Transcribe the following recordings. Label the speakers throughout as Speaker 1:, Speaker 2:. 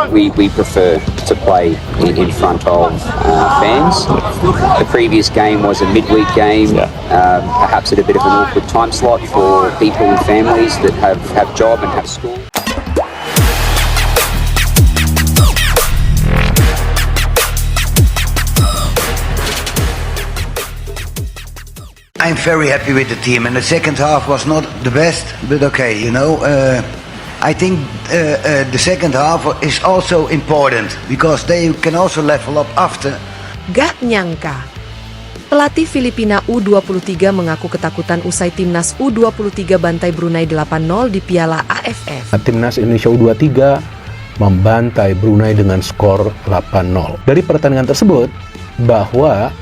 Speaker 1: We prefer to play in front of fans. The previous game was a midweek game, perhaps at a bit of an awkward time slot for people and families that have job and have school.
Speaker 2: I'm very happy with the team, and the second half was not the best, but okay, I think the second half is also important because they can also level up after.
Speaker 3: Gak nyangka. Pelatih Filipina U23 mengaku ketakutan usai timnas U23 bantai Brunei 8-0 di Piala AFF.
Speaker 4: Timnas Indonesia U23 membantai Brunei dengan skor 8-0. Dari pertandingan tersebut, bahwa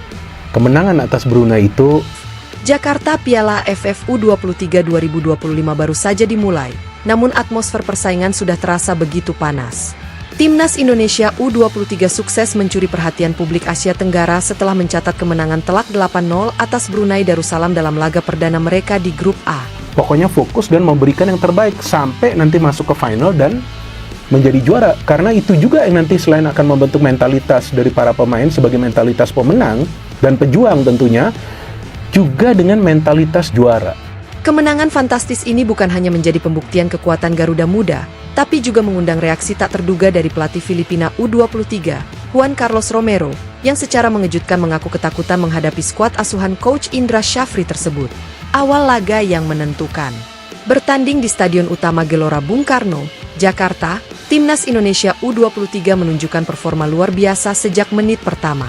Speaker 4: kemenangan atas Brunei itu
Speaker 3: Jakarta Piala AFF U23 2025 baru saja dimulai, namun atmosfer persaingan sudah terasa begitu panas. Timnas Indonesia U23 sukses mencuri perhatian publik Asia Tenggara setelah mencatat kemenangan telak 8-0 atas Brunei Darussalam dalam laga perdana mereka di Grup A.
Speaker 4: Pokoknya fokus dan memberikan yang terbaik sampai nanti masuk ke final dan menjadi juara. Karena itu juga yang nanti selain akan membentuk mentalitas dari para pemain sebagai mentalitas pemenang dan pejuang tentunya, juga dengan mentalitas juara.
Speaker 3: Kemenangan fantastis ini bukan hanya menjadi pembuktian kekuatan Garuda Muda, tapi juga mengundang reaksi tak terduga dari pelatih Filipina U23, Juan Carlos Romero, yang secara mengejutkan mengaku ketakutan menghadapi skuad asuhan Coach Indra Syafri tersebut. Awal laga yang menentukan. Bertanding di Stadion Utama Gelora Bung Karno, Jakarta, Timnas Indonesia U23 menunjukkan performa luar biasa sejak menit pertama.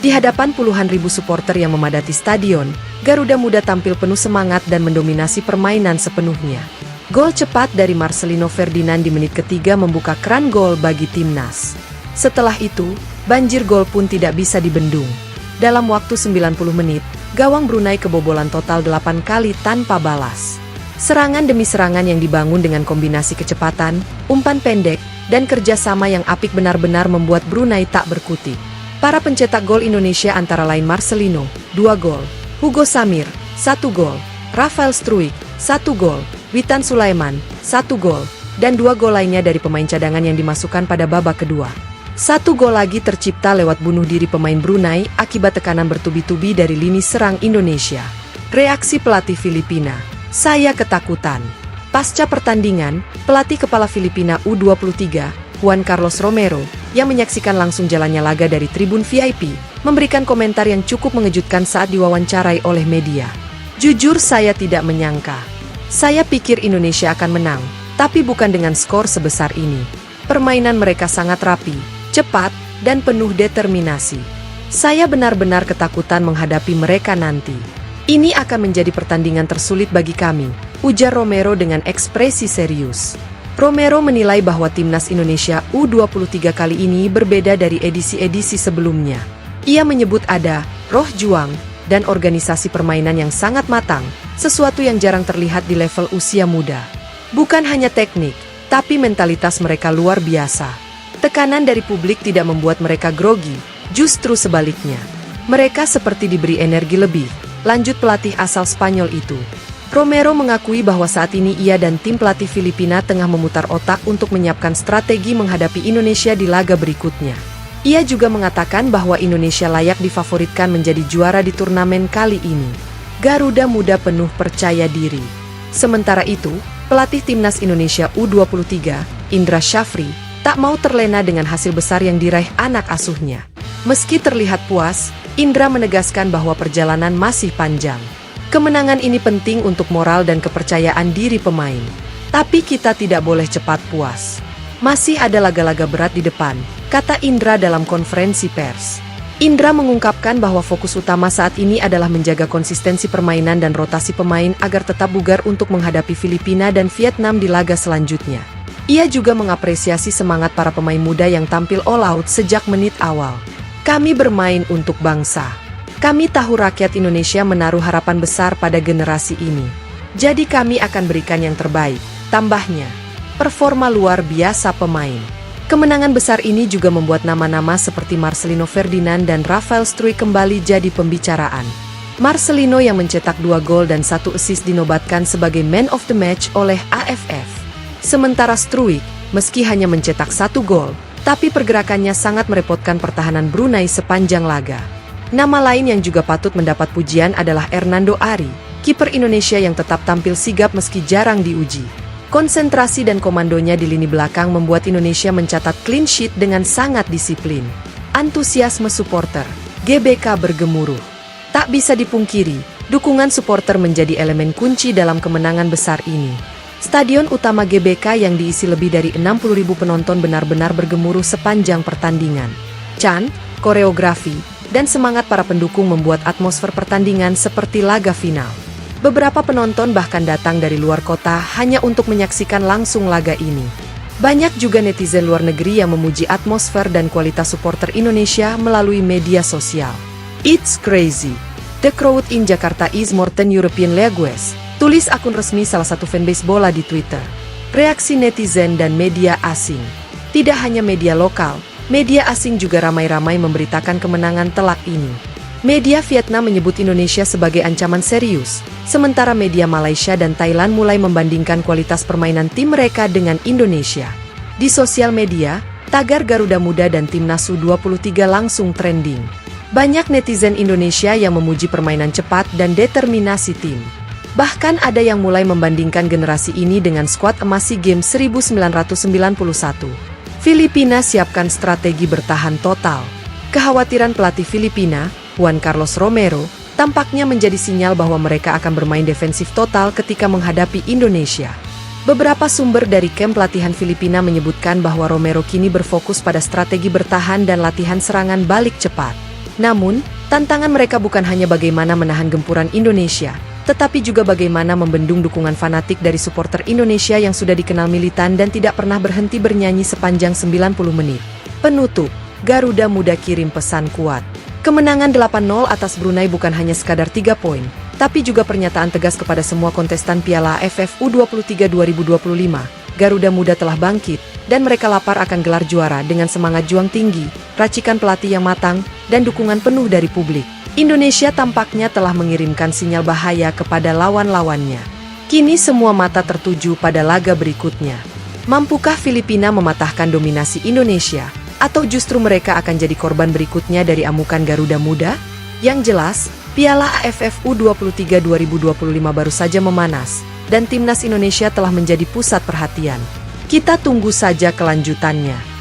Speaker 3: Di hadapan puluhan ribu supporter yang memadati stadion, Garuda Muda tampil penuh semangat dan mendominasi permainan sepenuhnya. Gol cepat dari Marcelino Ferdinand di menit ketiga membuka keran gol bagi timnas. Setelah itu, banjir gol pun tidak bisa dibendung. Dalam waktu 90 menit, gawang Brunei kebobolan total 8 kali tanpa balas. Serangan demi serangan yang dibangun dengan kombinasi kecepatan, umpan pendek, dan kerjasama yang apik benar-benar membuat Brunei tak berkutik. Para pencetak gol Indonesia antara lain Marcelino, 2 gol, Hugo Samir, 1 gol, Rafael Struijk, 1 gol, Witan Sulaiman, 1 gol, dan 2 gol lainnya dari pemain cadangan yang dimasukkan pada babak kedua. 1 gol lagi tercipta lewat bunuh diri pemain Brunei akibat tekanan bertubi-tubi dari lini serang Indonesia. Reaksi pelatih Filipina, saya ketakutan. Pasca pertandingan, pelatih kepala Filipina U23, Juan Carlos Romero, yang menyaksikan langsung jalannya laga dari tribun VIP, memberikan komentar yang cukup mengejutkan saat diwawancarai oleh media. Jujur saya tidak menyangka. Saya pikir Indonesia akan menang, tapi bukan dengan skor sebesar ini. Permainan mereka sangat rapi, cepat, dan penuh determinasi. Saya benar-benar ketakutan menghadapi mereka nanti. Ini akan menjadi pertandingan tersulit bagi kami, ujar Romero dengan ekspresi serius. Romero menilai bahwa timnas Indonesia U23 kali ini berbeda dari edisi-edisi sebelumnya. Ia menyebut ada roh juang dan organisasi permainan yang sangat matang, sesuatu yang jarang terlihat di level usia muda. Bukan hanya teknik, tapi mentalitas mereka luar biasa. Tekanan dari publik tidak membuat mereka grogi, justru sebaliknya. Mereka seperti diberi energi lebih, lanjut pelatih asal Spanyol itu. Romero mengakui bahwa saat ini ia dan tim pelatih Filipina tengah memutar otak untuk menyiapkan strategi menghadapi Indonesia di laga berikutnya. Ia juga mengatakan bahwa Indonesia layak difavoritkan menjadi juara di turnamen kali ini. Garuda Muda penuh percaya diri. Sementara itu, pelatih timnas Indonesia U23, Indra Syafri, tak mau terlena dengan hasil besar yang diraih anak asuhnya. Meski terlihat puas, Indra menegaskan bahwa perjalanan masih panjang. Kemenangan ini penting untuk moral dan kepercayaan diri pemain. Tapi kita tidak boleh cepat puas. Masih ada laga-laga berat di depan, kata Indra dalam konferensi pers. Indra mengungkapkan bahwa fokus utama saat ini adalah menjaga konsistensi permainan dan rotasi pemain agar tetap bugar untuk menghadapi Filipina dan Vietnam di laga selanjutnya. Ia juga mengapresiasi semangat para pemain muda yang tampil all out sejak menit awal. Kami bermain untuk bangsa. Kami tahu rakyat Indonesia menaruh harapan besar pada generasi ini. Jadi kami akan berikan yang terbaik, tambahnya. Performa luar biasa pemain. Kemenangan besar ini juga membuat nama-nama seperti Marcelino Ferdinand dan Rafael Struijk kembali jadi pembicaraan. Marcelino yang mencetak 2 gol dan 1 assist dinobatkan sebagai Man of the Match oleh AFF. Sementara Struijk, Meski hanya mencetak 1 gol, tapi pergerakannya sangat merepotkan pertahanan Brunei sepanjang laga. Nama lain yang juga patut mendapat pujian adalah Hernando Ari, kiper Indonesia yang tetap tampil sigap meski jarang diuji. Konsentrasi dan komandonya di lini belakang membuat Indonesia mencatat clean sheet dengan sangat disiplin. Antusiasme supporter GBK bergemuruh. Tak bisa dipungkiri, dukungan supporter menjadi elemen kunci dalam kemenangan besar ini. Stadion utama GBK yang diisi lebih dari 60.000 penonton benar-benar bergemuruh sepanjang pertandingan. Chant, koreografi, dan semangat para pendukung membuat atmosfer pertandingan seperti laga final. Beberapa penonton bahkan datang dari luar kota hanya untuk menyaksikan langsung laga ini. Banyak juga netizen luar negeri yang memuji atmosfer dan kualitas supporter Indonesia melalui media sosial. It's crazy. The crowd in Jakarta is more than European leagues. Tulis akun resmi salah satu fanbase bola di Twitter. Reaksi netizen dan media asing. Tidak hanya media lokal, media asing juga ramai-ramai memberitakan kemenangan telak ini. Media Vietnam menyebut Indonesia sebagai ancaman serius, sementara media Malaysia dan Thailand mulai membandingkan kualitas permainan tim mereka dengan Indonesia. Di sosial media, tagar Garuda Muda dan Timnas U23 langsung trending. Banyak netizen Indonesia yang memuji permainan cepat dan determinasi tim. Bahkan ada yang mulai membandingkan generasi ini dengan skuad emas SEA Games 1991. Filipina siapkan strategi bertahan total. Kekhawatiran pelatih Filipina, Juan Carlos Romero, tampaknya menjadi sinyal bahwa mereka akan bermain defensif total ketika menghadapi Indonesia. Beberapa sumber dari kamp pelatihan Filipina menyebutkan bahwa Romero kini berfokus pada strategi bertahan dan latihan serangan balik cepat. Namun, tantangan mereka bukan hanya bagaimana menahan gempuran Indonesia, tetapi juga bagaimana membendung dukungan fanatik dari supporter Indonesia yang sudah dikenal militan dan tidak pernah berhenti bernyanyi sepanjang 90 menit. Penutup, Garuda Muda kirim pesan kuat. Kemenangan 8-0 atas Brunei bukan hanya sekadar 3 poin, tapi juga pernyataan tegas kepada semua kontestan Piala AFF U23 2025. Garuda Muda telah bangkit, dan mereka lapar akan gelar juara dengan semangat juang tinggi, racikan pelatih yang matang, dan dukungan penuh dari publik. Indonesia tampaknya telah mengirimkan sinyal bahaya kepada lawan-lawannya. Kini semua mata tertuju pada laga berikutnya. Mampukah Filipina mematahkan dominasi Indonesia? Atau justru mereka akan jadi korban berikutnya dari amukan Garuda Muda? Yang jelas, Piala AFF U23 2025 baru saja memanas, dan timnas Indonesia telah menjadi pusat perhatian. Kita tunggu saja kelanjutannya.